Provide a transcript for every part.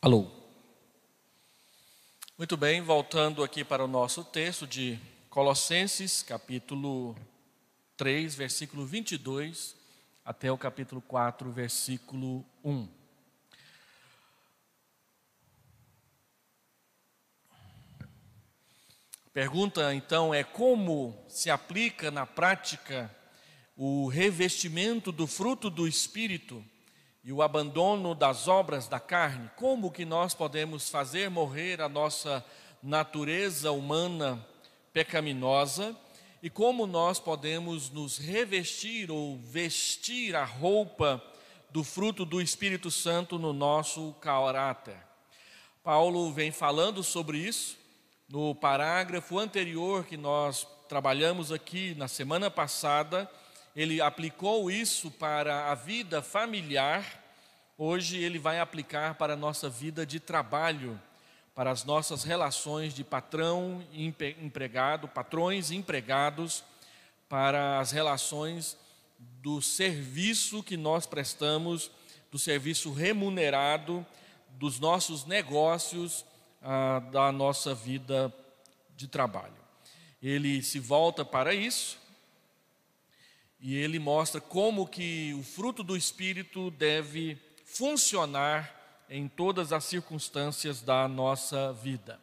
Alô. Muito bem, voltando aqui para o nosso texto de Colossenses, capítulo 3, versículo 22, até o capítulo 4, versículo 1. A pergunta, então, é como se aplica na prática o revestimento do fruto do Espírito e o abandono das obras da carne? Como que nós podemos fazer morrer a nossa natureza humana pecaminosa e como nós podemos nos revestir ou vestir a roupa do fruto do Espírito Santo no nosso caráter? Paulo vem falando sobre isso no parágrafo anterior que nós trabalhamos aqui na semana passada. Ele aplicou isso para a vida familiar. Hoje ele vai aplicar para a nossa vida de trabalho, para as nossas relações de patrão e empregado, patrões e empregados, para as relações do serviço que nós prestamos, do serviço remunerado, dos nossos negócios, da nossa vida de trabalho. Ele se volta para isso. E ele mostra como que o fruto do Espírito deve funcionar em todas as circunstâncias da nossa vida.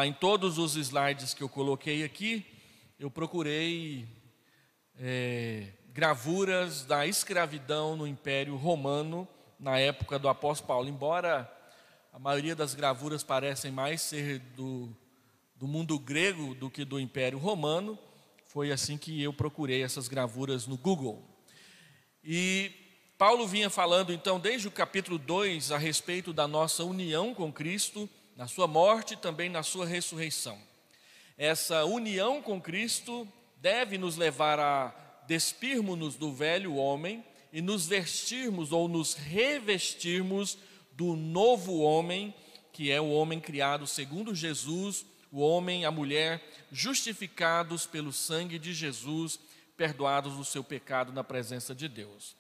Em todos os slides que eu coloquei aqui, eu procurei gravuras da escravidão no Império Romano, na época do apóstolo Paulo. Embora a maioria das gravuras parecem mais ser do mundo grego do que do Império Romano, foi assim que eu procurei essas gravuras no Google. E Paulo vinha falando então desde o capítulo 2 a respeito da nossa união com Cristo, na sua morte e também na sua ressurreição. Essa união com Cristo deve nos levar a despirmos-nos do velho homem e nos vestirmos ou nos revestirmos do novo homem, que é o homem criado segundo Jesus, o homem, a mulher, justificados pelo sangue de Jesus, perdoados do seu pecado na presença de Deus.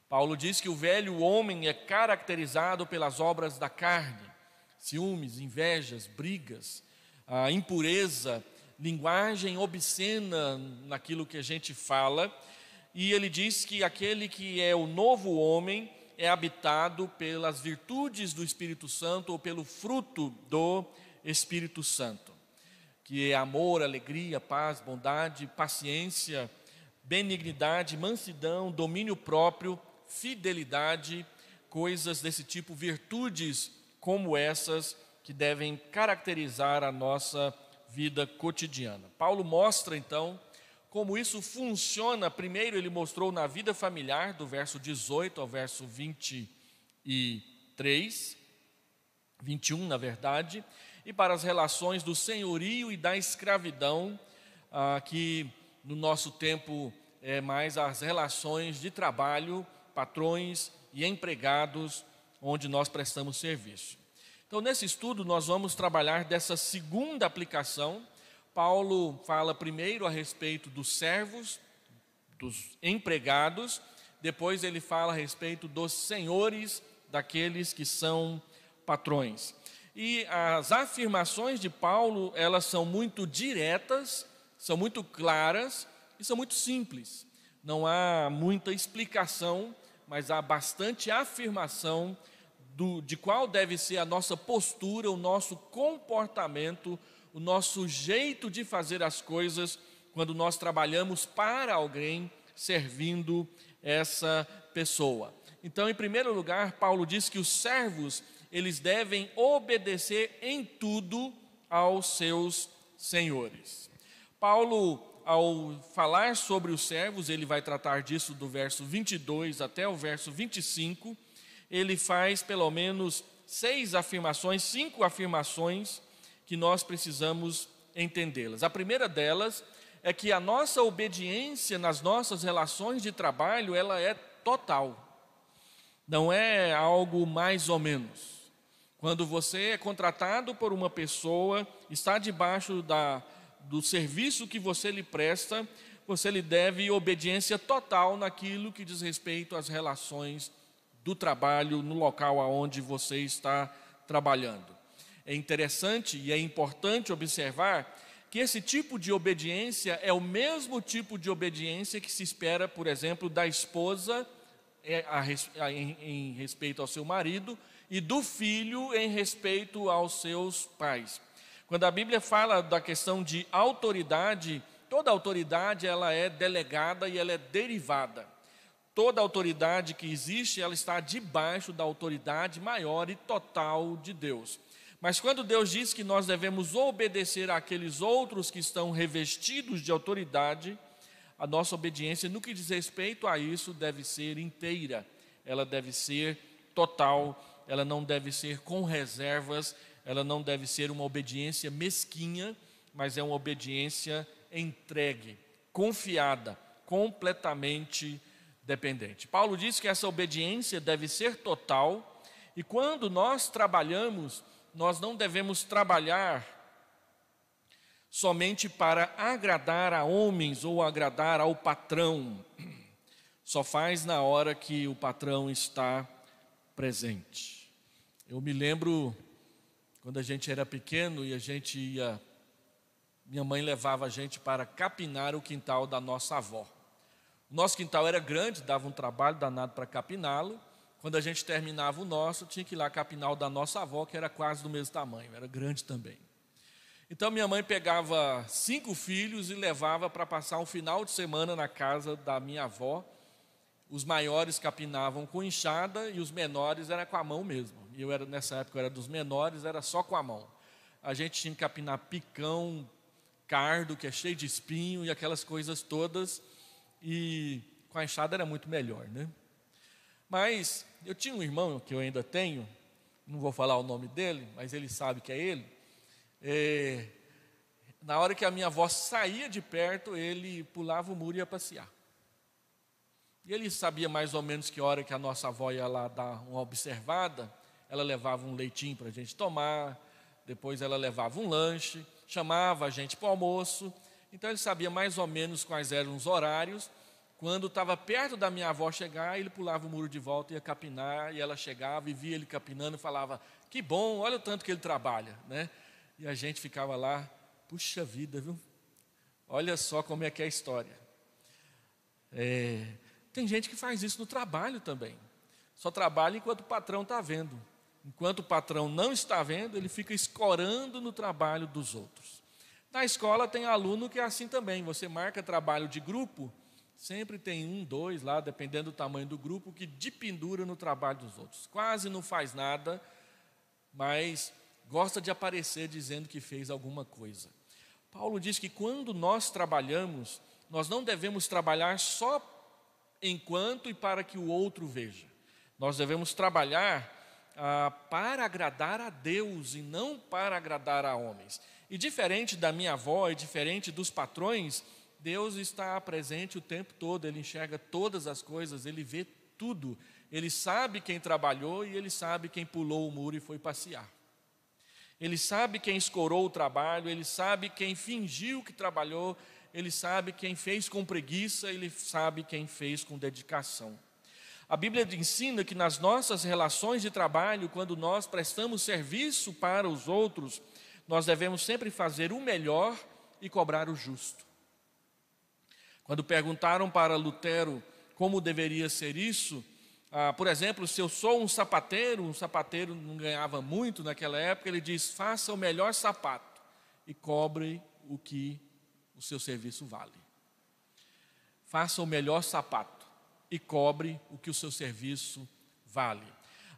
Paulo diz que o velho homem é caracterizado pelas obras da carne, ciúmes, invejas, brigas, a impureza, linguagem obscena naquilo que a gente fala, e ele diz que aquele que é o novo homem é habitado pelas virtudes do Espírito Santo ou pelo fruto do Espírito Santo, que é amor, alegria, paz, bondade, paciência, benignidade, mansidão, domínio próprio, fidelidade, coisas desse tipo, virtudes como essas que devem caracterizar a nossa vida cotidiana. Paulo mostra então como isso funciona. Primeiro ele mostrou na vida familiar, do verso 18 ao verso 21 na verdade, e para as relações do senhorio e da escravidão, que no nosso tempo é mais as relações de trabalho, patrões e empregados, onde nós prestamos serviço. Então, nesse estudo, nós vamos trabalhar dessa segunda aplicação. Paulo fala primeiro a respeito dos servos, dos empregados, depois ele fala a respeito dos senhores, daqueles que são patrões. E as afirmações de Paulo, elas são muito diretas, são muito claras e são muito simples. Não há muita explicação, mas há bastante afirmação de qual deve ser a nossa postura, o nosso comportamento, o nosso jeito de fazer as coisas quando nós trabalhamos para alguém, servindo essa pessoa. Então, em primeiro lugar, Paulo diz que os servos, eles devem obedecer em tudo aos seus senhores. Paulo, ao falar sobre os servos, ele vai tratar disso do verso 22 até o verso 25, ele faz pelo menos 5 afirmações que nós precisamos entendê-las. A primeira delas é que a nossa obediência nas nossas relações de trabalho, ela é total. Não é algo mais ou menos. Quando você é contratado por uma pessoa, está debaixo do serviço que você lhe presta, você lhe deve obediência total naquilo que diz respeito às relações do trabalho, no local aonde você está trabalhando. É interessante e é importante observar que esse tipo de obediência é o mesmo tipo de obediência que se espera, por exemplo, da esposa em respeito ao seu marido e do filho em respeito aos seus pais. Quando a Bíblia fala da questão de autoridade, toda autoridade ela é delegada e ela é derivada. Toda autoridade que existe, ela está debaixo da autoridade maior e total de Deus. Mas quando Deus diz que nós devemos obedecer àqueles outros que estão revestidos de autoridade, a nossa obediência, no que diz respeito a isso, deve ser inteira, ela deve ser total, ela não deve ser com reservas, ela não deve ser uma obediência mesquinha, mas é uma obediência entregue, confiada, completamente dependente. Paulo diz que essa obediência deve ser total, e quando nós trabalhamos, nós não devemos trabalhar somente para agradar a homens ou agradar ao patrão. Só faz na hora que o patrão está presente. Eu me lembro quando a gente era pequeno e minha mãe levava a gente para capinar o quintal da nossa avó. O nosso quintal era grande, dava um trabalho danado para capiná-lo. Quando a gente terminava o nosso, tinha que ir lá capinar o da nossa avó, que era quase do mesmo tamanho, era grande também. Então minha mãe pegava 5 filhos e levava para passar um final de semana na casa da minha avó. Os maiores capinavam com enxada e os menores era com a mão mesmo. E nessa época eu era dos menores, era só com a mão. A gente tinha que capinar picão, cardo, que é cheio de espinho e aquelas coisas todas. E com a enxada era muito melhor, né? Mas eu tinha um irmão que eu ainda tenho, não vou falar o nome dele, mas ele sabe que é ele. Na hora que a minha avó saía de perto, ele pulava o muro e ia passear. E ele sabia mais ou menos que hora que a nossa avó ia lá dar uma observada, ela levava um leitinho para a gente tomar, depois ela levava um lanche, chamava a gente para o almoço. Então ele sabia mais ou menos quais eram os horários. Quando estava perto da minha avó chegar, ele pulava o muro de volta, ia capinar, e ela chegava e via ele capinando e falava: que bom, olha o tanto que ele trabalha, né? E a gente ficava lá, puxa vida, viu? Olha só como é que é a história. Tem gente que faz isso no trabalho também. Só trabalha enquanto o patrão está vendo. Enquanto o patrão não está vendo, ele fica escorando no trabalho dos outros. Na escola tem aluno que é assim também. Você marca trabalho de grupo, sempre tem 1, 2 lá, dependendo do tamanho do grupo, que dependura no trabalho dos outros. Quase não faz nada, mas gosta de aparecer dizendo que fez alguma coisa. Paulo diz que quando nós trabalhamos, nós não devemos trabalhar só enquanto e para que o outro veja. Nós devemos trabalhar para agradar a Deus e não para agradar a homens. E diferente da minha avó e diferente dos patrões, Deus está presente o tempo todo, Ele enxerga todas as coisas, Ele vê tudo. Ele sabe quem trabalhou e Ele sabe quem pulou o muro e foi passear. Ele sabe quem escorou o trabalho, Ele sabe quem fingiu que trabalhou, Ele sabe quem fez com preguiça, Ele sabe quem fez com dedicação. A Bíblia ensina que nas nossas relações de trabalho, quando nós prestamos serviço para os outros, nós devemos sempre fazer o melhor e cobrar o justo. Quando perguntaram para Lutero como deveria ser isso, por exemplo, se eu sou um sapateiro não ganhava muito naquela época, ele diz: faça o melhor sapato e cobre o que o seu serviço vale. Faça o melhor sapato e cobre o que o seu serviço vale.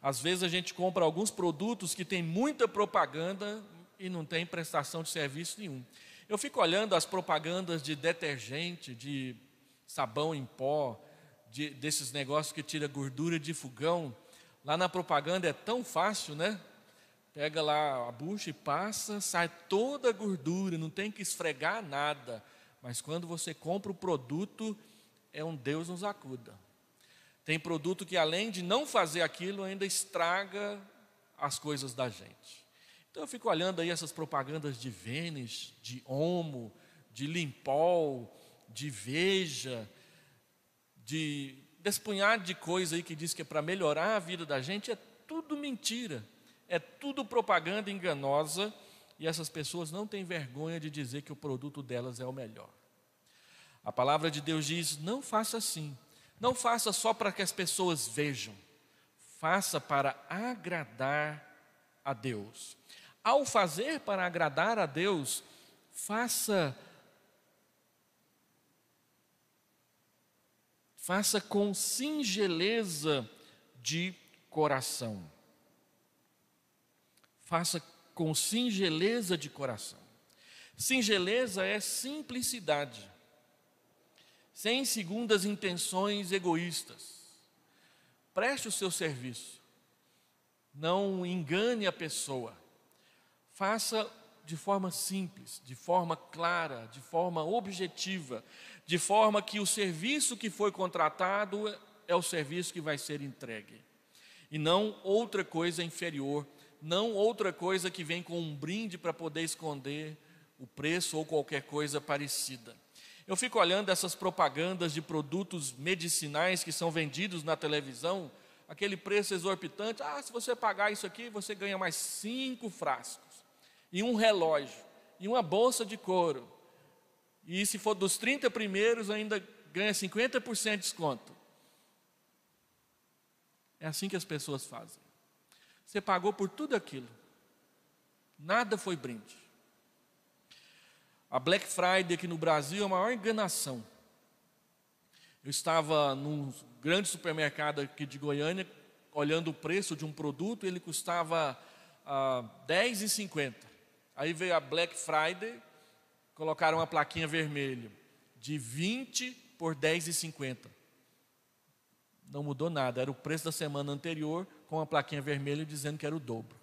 Às vezes a gente compra alguns produtos que tem muita propaganda e não tem prestação de serviço nenhum. Eu fico olhando as propagandas de detergente, de sabão em pó, desses negócios que tira gordura de fogão. Lá na propaganda é tão fácil, né? Pega lá a bucha e passa, sai toda a gordura, não tem que esfregar nada. Mas quando você compra o produto, é um Deus nos acuda. Tem produto que além de não fazer aquilo, ainda estraga as coisas da gente. Então eu fico olhando aí essas propagandas de Vênus, de Omo, de Limpol, de Veja, desse punhado de coisa aí que diz que é para melhorar a vida da gente, é tudo mentira. é tudo propaganda enganosa e essas pessoas não têm vergonha de dizer que o produto delas é o melhor. A palavra de Deus diz: não faça assim, não faça só para que as pessoas vejam, faça para agradar a Deus. Ao fazer para agradar a Deus, faça com singeleza de coração. Faça com singeleza de coração. Singeleza é simplicidade, sem segundas intenções egoístas. Preste o seu serviço, não engane a pessoa. Faça de forma simples, de forma clara, de forma objetiva, de forma que o serviço que foi contratado é o serviço que vai ser entregue. E não outra coisa inferior, não outra coisa que vem com um brinde para poder esconder o preço ou qualquer coisa parecida. Eu fico olhando essas propagandas de produtos medicinais que são vendidos na televisão, aquele preço exorbitante. Se você pagar isso aqui, você ganha mais 5 frascos, e um relógio, e uma bolsa de couro. E se for dos 30 primeiros, ainda ganha 50% de desconto. É assim que as pessoas fazem. Você pagou por tudo aquilo, nada foi brinde. A Black Friday aqui no Brasil é a maior enganação. Eu estava num grande supermercado aqui de Goiânia, olhando o preço de um produto, ele custava R$10,50. Aí veio a Black Friday, colocaram uma plaquinha vermelha, de 20 por R$10,50. Não mudou nada, era o preço da semana anterior, com a plaquinha vermelha dizendo que era o dobro.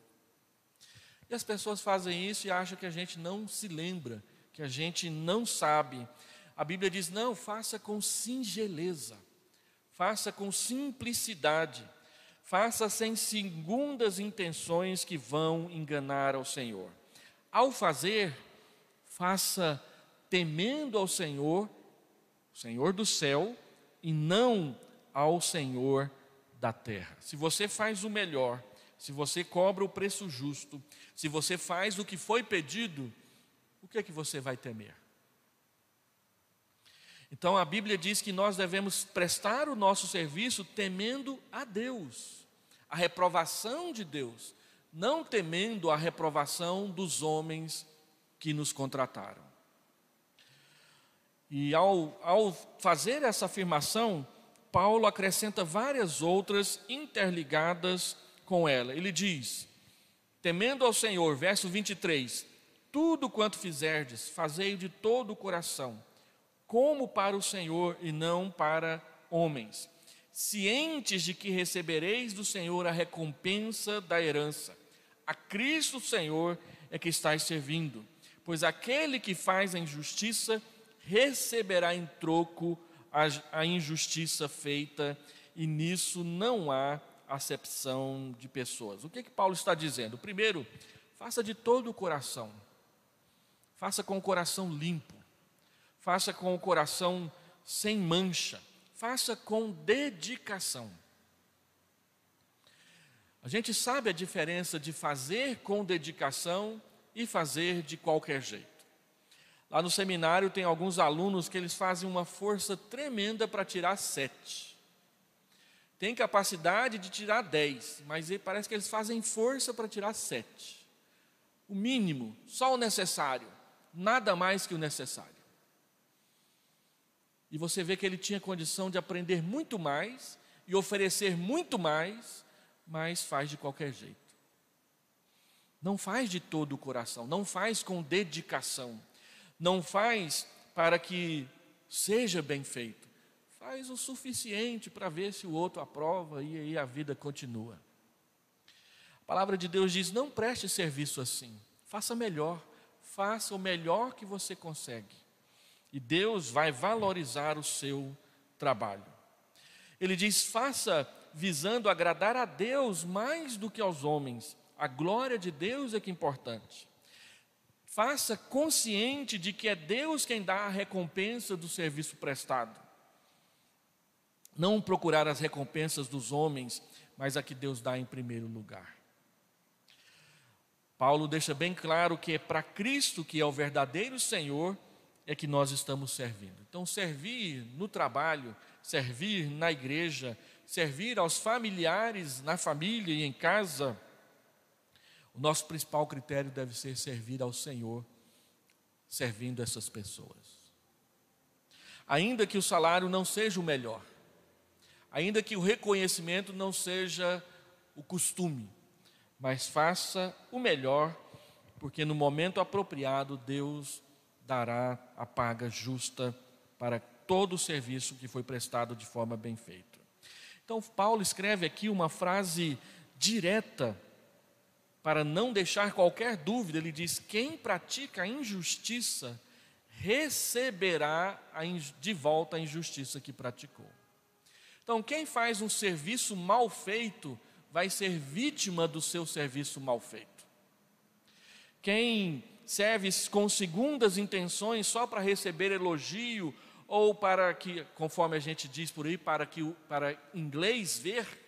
E as pessoas fazem isso e acham que a gente não se lembra, que a gente não sabe. A Bíblia diz: não, faça com singeleza, faça com simplicidade, faça sem segundas intenções que vão enganar ao Senhor. Ao fazer, faça temendo ao Senhor, o Senhor do céu, e não ao Senhor da terra. Se você faz o melhor, se você cobra o preço justo, se você faz o que foi pedido, o que é que você vai temer? Então a Bíblia diz que nós devemos prestar o nosso serviço temendo a Deus, a reprovação de Deus, não temendo a reprovação dos homens que nos contrataram. E ao fazer essa afirmação, Paulo acrescenta várias outras interligadas com ela. Ele diz: temendo ao Senhor, verso 23, tudo quanto fizerdes, fazei de todo o coração, como para o Senhor e não para homens, cientes de que recebereis do Senhor a recompensa da herança. A Cristo Senhor é que estáis servindo, pois aquele que faz a injustiça receberá em troco a injustiça feita, e nisso não há acepção de pessoas. O que Paulo está dizendo? Primeiro, faça de todo o coração, faça com o coração limpo, faça com o coração sem mancha, faça com dedicação. A gente sabe a diferença de fazer com dedicação e fazer de qualquer jeito. Lá no seminário tem alguns alunos que eles fazem uma força tremenda para tirar 7. Tem capacidade de tirar 10, mas parece que eles fazem força para tirar 7. O mínimo, só o necessário, nada mais que o necessário. E você vê que ele tinha condição de aprender muito mais e oferecer muito mais, mas faz de qualquer jeito. Não faz de todo o coração, não faz com dedicação, não faz para que seja bem feito. Faz o suficiente para ver se o outro aprova e aí a vida continua. A palavra de Deus diz: não preste serviço assim, faça melhor, faça o melhor que você consegue. E Deus vai valorizar o seu trabalho. Ele diz: faça visando agradar a Deus mais do que aos homens. A glória de Deus é que é importante. Faça consciente de que é Deus quem dá a recompensa do serviço prestado. Não procurar as recompensas dos homens, mas a que Deus dá em primeiro lugar. Paulo deixa bem claro que é para Cristo, que é o verdadeiro Senhor, é que nós estamos servindo. Então, servir no trabalho, servir na igreja, servir aos familiares, na família e em casa, o nosso principal critério deve ser servir ao Senhor, servindo essas pessoas. Ainda que o salário não seja o melhor, ainda que o reconhecimento não seja o costume, mas faça o melhor, porque no momento apropriado Deus dará a paga justa para todo o serviço que foi prestado de forma bem feita. Então Paulo escreve aqui uma frase direta, para não deixar qualquer dúvida. Ele diz: quem pratica a injustiça receberá de volta a injustiça que praticou. Então, quem faz um serviço mal feito vai ser vítima do seu serviço mal feito. Quem serve com segundas intenções só para receber elogio, ou para que, conforme a gente diz por aí, para inglês ver,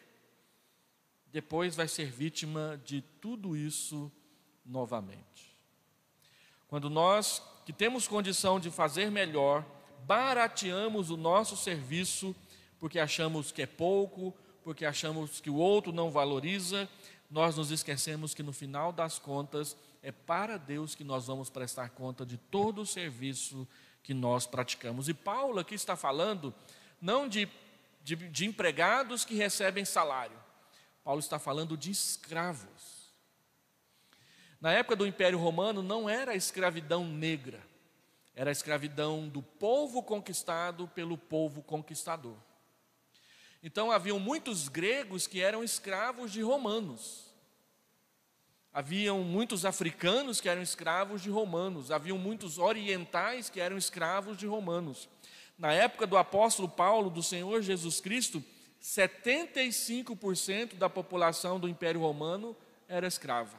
depois vai ser vítima de tudo isso novamente. Quando nós, que temos condição de fazer melhor, barateamos o nosso serviço porque achamos que é pouco, porque achamos que o outro não valoriza, nós nos esquecemos que no final das contas é para Deus que nós vamos prestar conta de todo o serviço que nós praticamos. E Paulo aqui está falando não de empregados que recebem salário. Paulo está falando de escravos. Na época do Império Romano não era a escravidão negra, era a escravidão do povo conquistado pelo povo conquistador. Então haviam muitos gregos que eram escravos de romanos. Haviam muitos africanos que eram escravos de romanos. Haviam muitos orientais que eram escravos de romanos. Na época do apóstolo Paulo, do Senhor Jesus Cristo, 75% da população do Império Romano era escrava.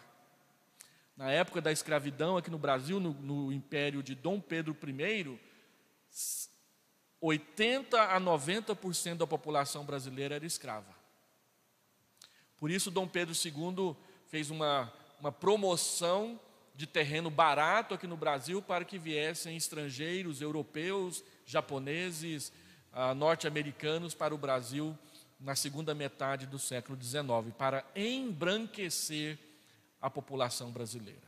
Na época da escravidão aqui no Brasil, no Império de Dom Pedro I, 80% a 90% da população brasileira era escrava. Por isso Dom Pedro II fez uma promoção de terreno barato aqui no Brasil para que viessem estrangeiros, europeus, japoneses, norte-americanos para o Brasil na segunda metade do século XIX, para embranquecer a população brasileira.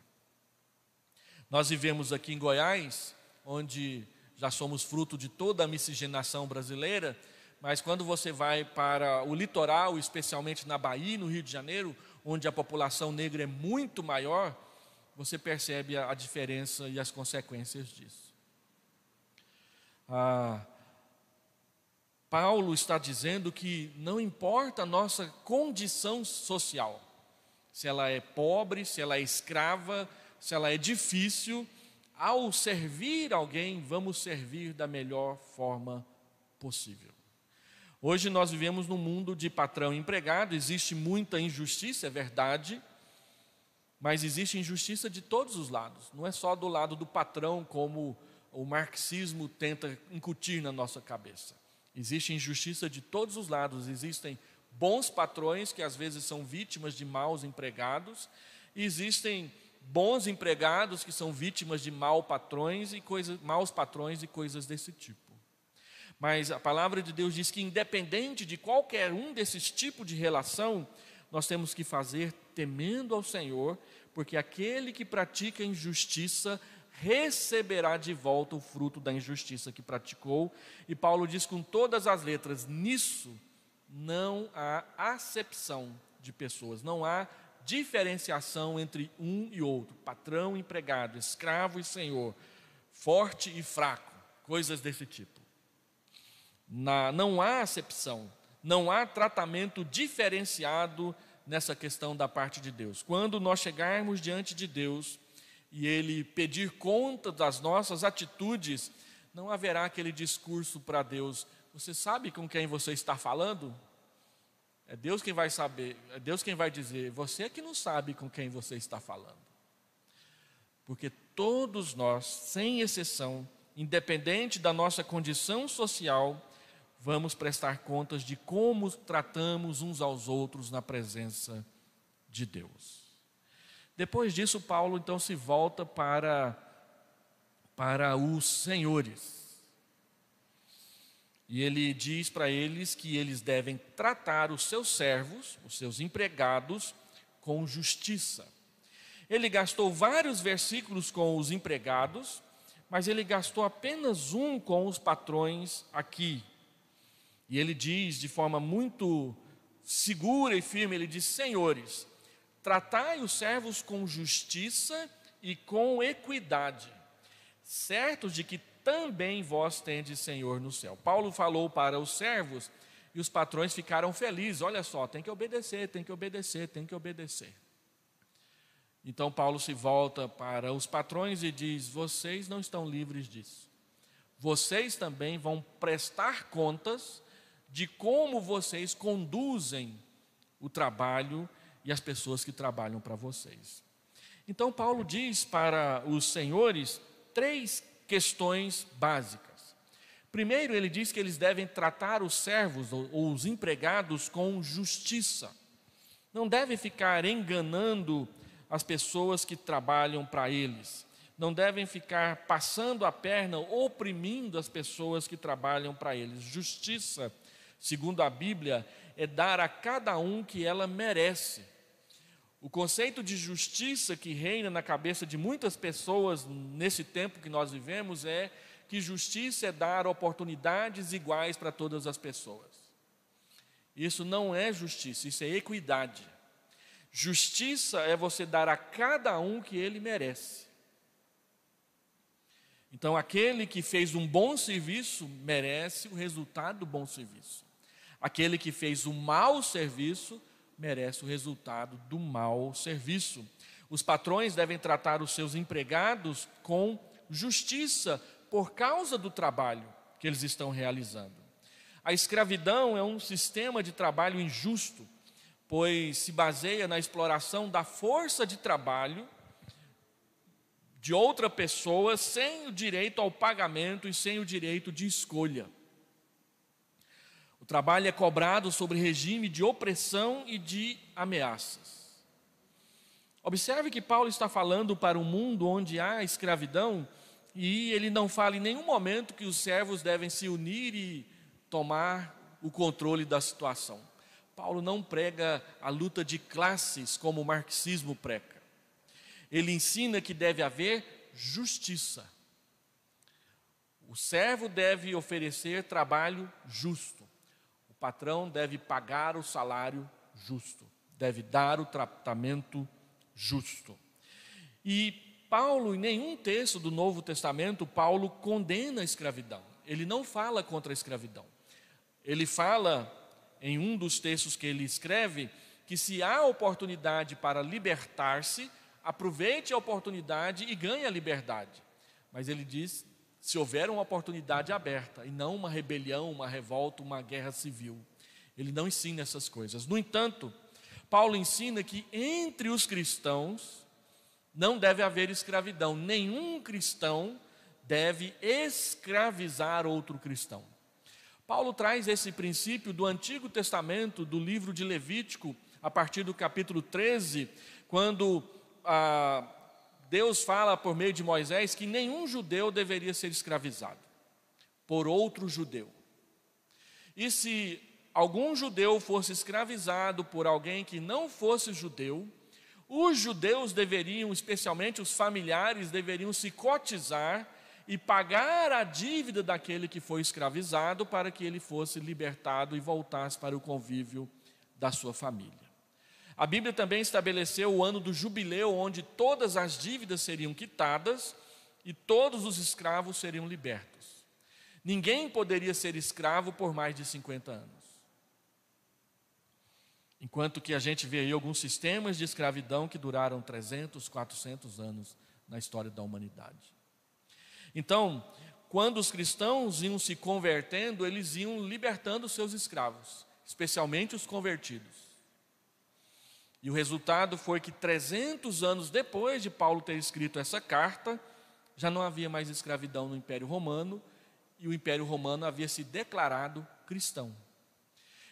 Nós vivemos aqui em Goiás, onde já somos fruto de toda a miscigenação brasileira, mas quando você vai para o litoral, especialmente na Bahia, no Rio de Janeiro, onde a população negra é muito maior, você percebe a diferença e as consequências disso. Paulo está dizendo que não importa a nossa condição social, se ela é pobre, se ela é escrava, se ela é difícil, ao servir alguém, vamos servir da melhor forma possível. Hoje nós vivemos num mundo de patrão e empregado, existe muita injustiça, é verdade, mas existe injustiça de todos os lados, não é só do lado do patrão, como o marxismo tenta incutir na nossa cabeça. Existe injustiça de todos os lados, existem bons patrões que às vezes são vítimas de maus empregados, e existem bons empregados que são vítimas de maus patrões e coisas desse tipo. Mas a palavra de Deus diz que independente de qualquer um desses tipos de relação, nós temos que fazer temendo ao Senhor, porque aquele que pratica injustiça receberá de volta o fruto da injustiça que praticou. E Paulo diz com todas as letras, nisso não há acepção de pessoas, não há diferenciação entre um e outro, patrão e empregado, escravo e senhor, forte e fraco, coisas desse tipo. Não há acepção, não há tratamento diferenciado nessa questão da parte de Deus. Quando nós chegarmos diante de Deus e Ele pedir conta das nossas atitudes, não haverá aquele discurso para Deus: você sabe com quem você está falando? É Deus quem vai saber, é Deus quem vai dizer, você é que não sabe com quem você está falando. Porque todos nós, sem exceção, independente da nossa condição social, vamos prestar contas de como tratamos uns aos outros na presença de Deus. Depois disso, Paulo então se volta para os senhores. E ele diz para eles que eles devem tratar os seus servos, os seus empregados, com justiça. Ele gastou vários versículos com os empregados, mas ele gastou apenas um com os patrões aqui. E ele diz de forma muito segura e firme, ele diz: senhores, tratai os servos com justiça e com equidade, certos de que também vós tendes Senhor no céu. Paulo falou para os servos e os patrões ficaram felizes. Olha só, tem que obedecer, tem que obedecer, tem que obedecer. Então Paulo se volta para os patrões e diz: vocês não estão livres disso. Vocês também vão prestar contas de como vocês conduzem o trabalho e as pessoas que trabalham para vocês. Então Paulo diz para os senhores 3 questões básicas. Primeiro, ele diz que eles devem tratar os servos ou os empregados com justiça. Não devem ficar enganando as pessoas que trabalham para eles. Não devem ficar passando a perna, oprimindo as pessoas que trabalham para eles. Justiça, segundo a Bíblia, é dar a cada um que ela merece. O conceito de justiça que reina na cabeça de muitas pessoas nesse tempo que nós vivemos é que justiça é dar oportunidades iguais para todas as pessoas. Isso não é justiça, isso é equidade. Justiça é você dar a cada um que ele merece. Então, aquele que fez um bom serviço merece o resultado do bom serviço. Aquele que fez um mau serviço merece o resultado do mau serviço. Os patrões devem tratar os seus empregados com justiça por causa do trabalho que eles estão realizando. A escravidão é um sistema de trabalho injusto, pois se baseia na exploração da força de trabalho de outra pessoa sem o direito ao pagamento e sem o direito de escolha. O trabalho é cobrado sobre regime de opressão e de ameaças. Observe que Paulo está falando para um mundo onde há escravidão e ele não fala em nenhum momento que os servos devem se unir e tomar o controle da situação. Paulo não prega a luta de classes como o marxismo prega. Ele ensina que deve haver justiça. O servo deve oferecer trabalho justo. O patrão deve pagar o salário justo, deve dar o tratamento justo. E Paulo, em nenhum texto do Novo Testamento, Paulo condena a escravidão. Ele não fala contra a escravidão. Ele fala, em um dos textos que ele escreve, que se há oportunidade para libertar-se, aproveite a oportunidade e ganhe a liberdade. Mas ele diz, se houver uma oportunidade aberta, e não uma rebelião, uma revolta, uma guerra civil. Ele não ensina essas coisas. No entanto, Paulo ensina que entre os cristãos não deve haver escravidão. Nenhum cristão deve escravizar outro cristão. Paulo traz esse princípio do Antigo Testamento, do livro de Levítico, a partir do capítulo 13, quando Deus fala por meio de Moisés que nenhum judeu deveria ser escravizado por outro judeu. E se algum judeu fosse escravizado por alguém que não fosse judeu, os judeus deveriam, especialmente os familiares, deveriam se cotizar e pagar a dívida daquele que foi escravizado para que ele fosse libertado e voltasse para o convívio da sua família. A Bíblia também estabeleceu o ano do jubileu, onde todas as dívidas seriam quitadas e todos os escravos seriam libertos. Ninguém poderia ser escravo por mais de 50 anos. Enquanto que a gente vê aí alguns sistemas de escravidão que duraram 300, 400 anos na história da humanidade. Então, quando os cristãos iam se convertendo, eles iam libertando os seus escravos, especialmente os convertidos. E o resultado foi que 300 anos depois de Paulo ter escrito essa carta, já não havia mais escravidão no Império Romano, e o Império Romano havia se declarado cristão.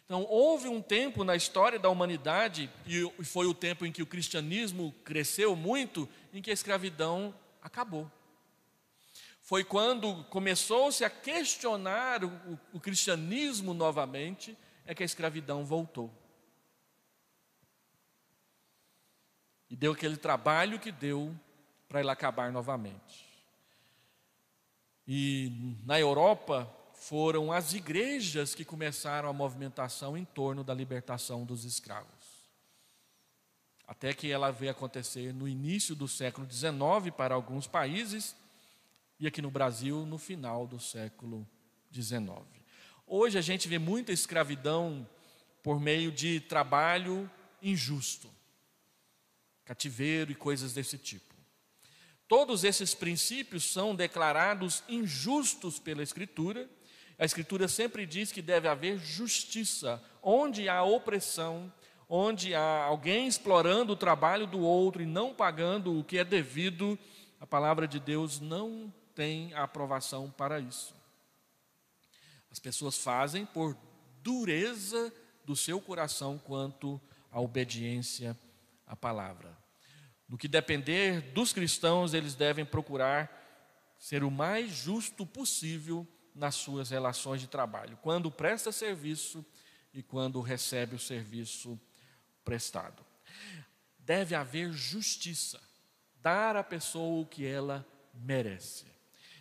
Então, houve um tempo na história da humanidade, e foi o tempo em que o cristianismo cresceu muito, em que a escravidão acabou. Foi quando começou-se a questionar o cristianismo novamente, é que a escravidão voltou. E deu aquele trabalho que deu para ela acabar novamente. E na Europa foram as igrejas que começaram a movimentação em torno da libertação dos escravos. Até que ela veio acontecer no início do século XIX para alguns países e aqui no Brasil no final do século XIX. Hoje a gente vê muita escravidão por meio de trabalho injusto, cativeiro e coisas desse tipo. Todos esses princípios são declarados injustos pela Escritura. A Escritura sempre diz que deve haver justiça. Onde há opressão, onde há alguém explorando o trabalho do outro e não pagando o que é devido, a palavra de Deus não tem a aprovação para isso. As pessoas fazem por dureza do seu coração quanto à obediência à palavra. No que depender dos cristãos, eles devem procurar ser o mais justo possível nas suas relações de trabalho, quando presta serviço e quando recebe o serviço prestado. Deve haver justiça, dar à pessoa o que ela merece.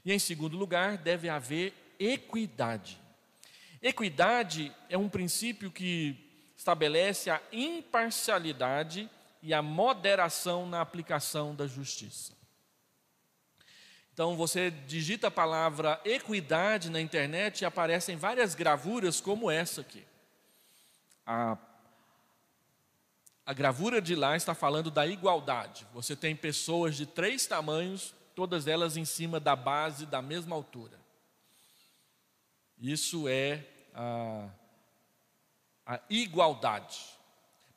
E em segundo lugar, deve haver equidade. Equidade é um princípio que estabelece a imparcialidade e a moderação na aplicação da justiça. Então você digita a palavra equidade na internet e aparecem várias gravuras como essa aqui. A gravura de lá está falando da igualdade. Você tem pessoas de 3 tamanhos, todas elas em cima da base da mesma altura. Isso é a igualdade.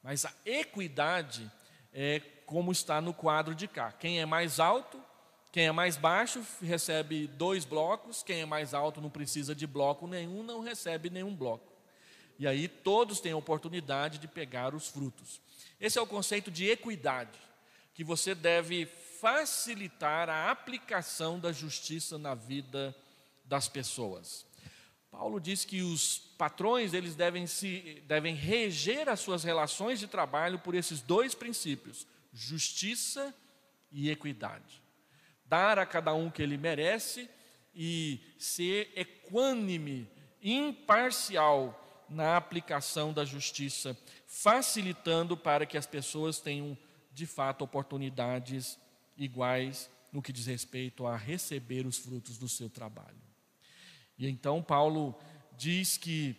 Mas a equidade é como está no quadro de cá. Quem é mais alto, quem é mais baixo recebe 2 blocos, quem é mais alto não precisa de bloco nenhum, não recebe nenhum bloco. E aí todos têm a oportunidade de pegar os frutos. Esse é o conceito de equidade, que você deve facilitar a aplicação da justiça na vida das pessoas. Paulo diz que os patrões eles devem reger as suas relações de trabalho por esses 2 princípios, justiça e equidade. Dar a cada um o que ele merece e ser equânime, imparcial na aplicação da justiça, facilitando para que as pessoas tenham, de fato, oportunidades iguais no que diz respeito a receber os frutos do seu trabalho. E então Paulo diz que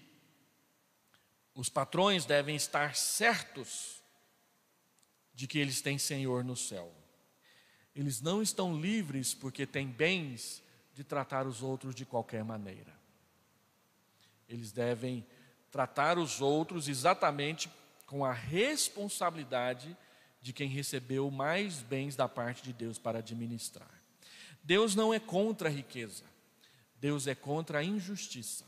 os patrões devem estar certos de que eles têm Senhor no céu. Eles não estão livres porque têm bens de tratar os outros de qualquer maneira. Eles devem tratar os outros exatamente com a responsabilidade de quem recebeu mais bens da parte de Deus para administrar. Deus não é contra a riqueza. Deus é contra a injustiça.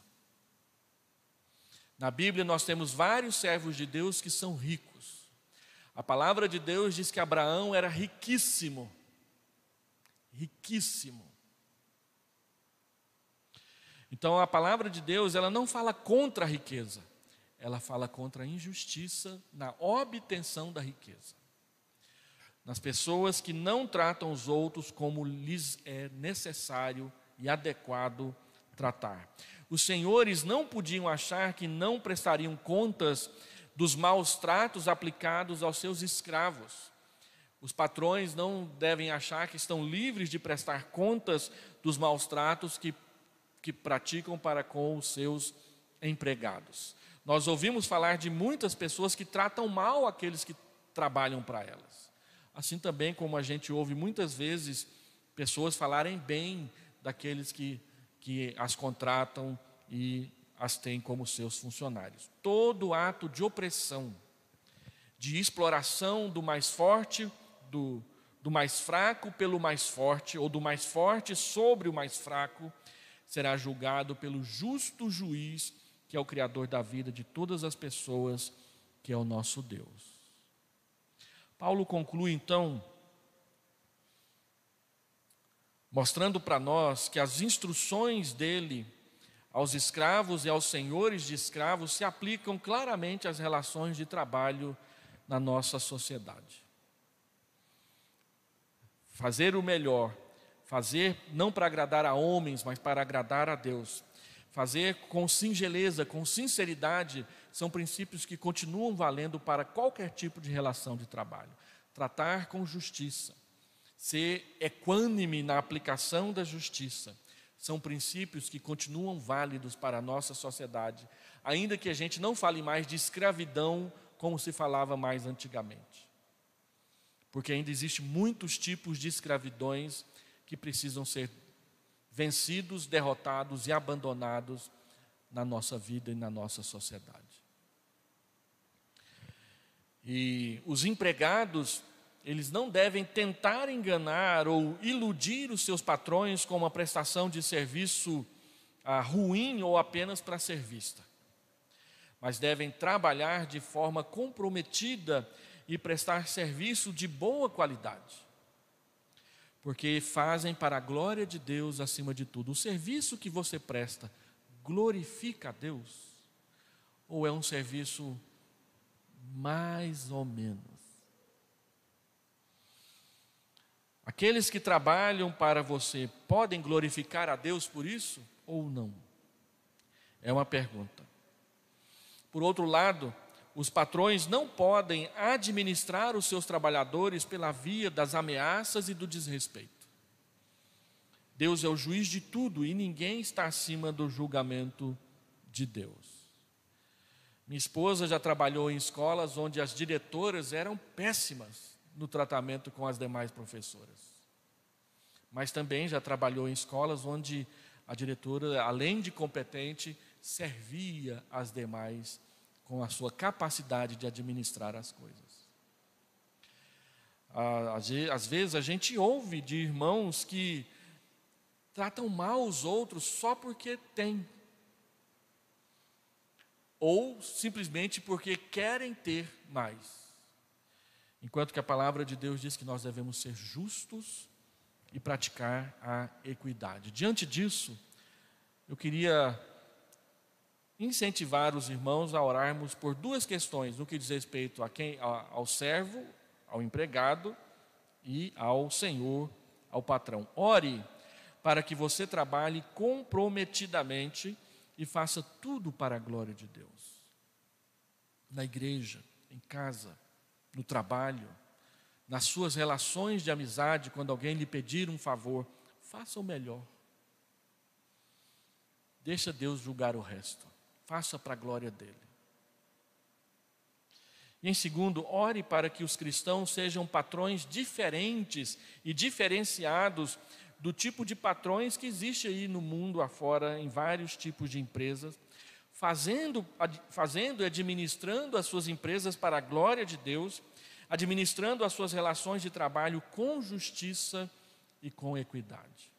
Na Bíblia nós temos vários servos de Deus que são ricos. A palavra de Deus diz que Abraão era riquíssimo. Riquíssimo. Então a palavra de Deus, ela não fala contra a riqueza. Ela fala contra a injustiça na obtenção da riqueza. Nas pessoas que não tratam os outros como lhes é necessário e adequado tratar. Os senhores não podiam achar que não prestariam contas dos maus tratos aplicados aos seus escravos. Os patrões não devem achar que estão livres de prestar contas dos maus tratos que praticam para com os seus empregados. Nós ouvimos falar de muitas pessoas que tratam mal aqueles que trabalham para elas. Assim também como a gente ouve muitas vezes pessoas falarem bem daqueles que as contratam e as têm como seus funcionários. Todo ato de opressão, de exploração do mais forte, do mais fraco pelo mais forte, ou do mais forte sobre o mais fraco, será julgado pelo justo juiz que é o Criador da vida de todas as pessoas, que é o nosso Deus. Paulo conclui então, mostrando para nós que as instruções dele aos escravos e aos senhores de escravos se aplicam claramente às relações de trabalho na nossa sociedade. Fazer o melhor, fazer não para agradar a homens, mas para agradar a Deus. Fazer com singeleza, com sinceridade, são princípios que continuam valendo para qualquer tipo de relação de trabalho. Tratar com justiça, ser equânime na aplicação da justiça, são princípios que continuam válidos para a nossa sociedade, ainda que a gente não fale mais de escravidão como se falava mais antigamente. Porque ainda existem muitos tipos de escravidões que precisam ser vencidos, derrotados e abandonados na nossa vida e na nossa sociedade. E os empregados, eles não devem tentar enganar ou iludir os seus patrões com uma prestação de serviço ruim ou apenas para ser vista. Mas devem trabalhar de forma comprometida e prestar serviço de boa qualidade. Porque fazem para a glória de Deus acima de tudo. O serviço que você presta glorifica a Deus? Ou é um serviço mais ou menos? Aqueles que trabalham para você podem glorificar a Deus por isso ou não? É uma pergunta. Por outro lado, os patrões não podem administrar os seus trabalhadores pela via das ameaças e do desrespeito. Deus é o juiz de tudo e ninguém está acima do julgamento de Deus. Minha esposa já trabalhou em escolas onde as diretoras eram péssimas no tratamento com as demais professoras. Mas também já trabalhou em escolas onde a diretora, além de competente, servia as demais com a sua capacidade de administrar as coisas. Às vezes a gente ouve de irmãos que tratam mal os outros só porque tem. Ou simplesmente porque querem ter mais. Enquanto que a palavra de Deus diz que nós devemos ser justos e praticar a equidade. Diante disso, eu queria incentivar os irmãos a orarmos por duas questões, no que diz respeito ao servo, ao empregado e ao senhor, ao patrão. Ore para que você trabalhe comprometidamente e faça tudo para a glória de Deus. Na igreja, em casa, no trabalho, nas suas relações de amizade, quando alguém lhe pedir um favor, faça o melhor. Deixa Deus julgar o resto. Faça para a glória dele. E em segundo, ore para que os cristãos sejam patrões diferentes e diferenciados do tipo de patrões que existe aí no mundo afora, em vários tipos de empresas, fazendo e administrando as suas empresas para a glória de Deus, administrando as suas relações de trabalho com justiça e com equidade,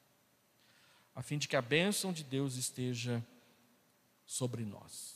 a fim de que a bênção de Deus esteja sobre nós.